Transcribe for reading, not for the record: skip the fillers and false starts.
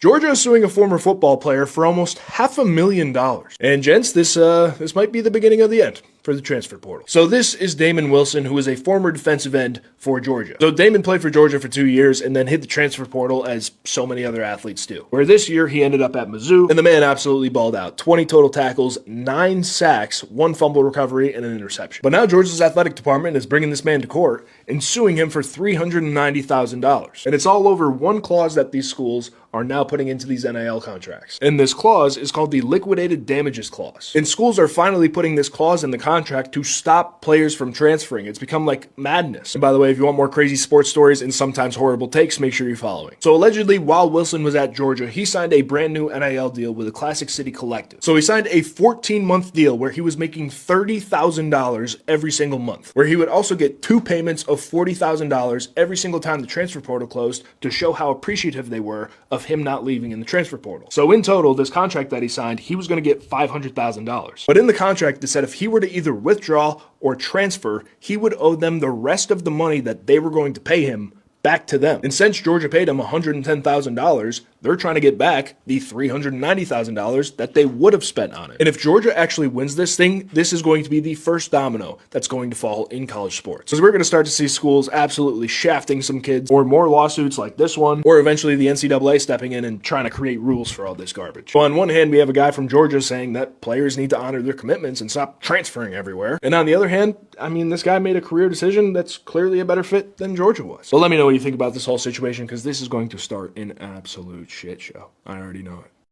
Georgia is suing a former football player for almost $500,000. And gents, this might be the beginning of the end for the transfer portal. So this is Damon Wilson, who is a former defensive end for Georgia. So Damon played for Georgia for 2 years and then hit the transfer portal as so many other athletes do. Where this year he ended up at Mizzou, and the man absolutely balled out. 20 total tackles, 9 sacks, 1 fumble recovery, and an interception. But now Georgia's athletic department is bringing this man to court and suing him for $390,000. And it's all over one clause that these schools are now putting into these NIL contracts. And this clause is called the liquidated damages clause. And schools are finally putting this clause in the contract to stop players from transferring. It's become like madness. And by the way, if you want more crazy sports stories and sometimes horrible takes, make sure you're following. So allegedly, while Wilson was at Georgia, he signed a brand new NIL deal with the Classic City Collective. So he signed a 14-month deal where he was making $30,000 every single month, where he would also get 2 payments of $40,000 every single time the transfer portal closed to show how appreciative they were of him not leaving in the transfer portal. So in total, this contract that he signed, he was going to get $500,000. But in the contract, it said if he were to either withdraw or transfer, he would owe them the rest of the money that they were going to pay him back to them. And since Georgia paid him $110,000, they're trying to get back the $390,000 that they would have spent on it. And if Georgia actually wins this thing, this is going to be the first domino that's going to fall in college sports. So we're going to start to see schools absolutely shafting some kids, or more lawsuits like this one, or eventually the NCAA stepping in and trying to create rules for all this garbage. So on one hand, we have a guy from Georgia saying that players need to honor their commitments and stop transferring everywhere. And on the other hand, I mean, this guy made a career decision that's clearly a better fit than Georgia was. So let me know what you think about this whole situation, because this is going to start an absolute shit show. I already know it.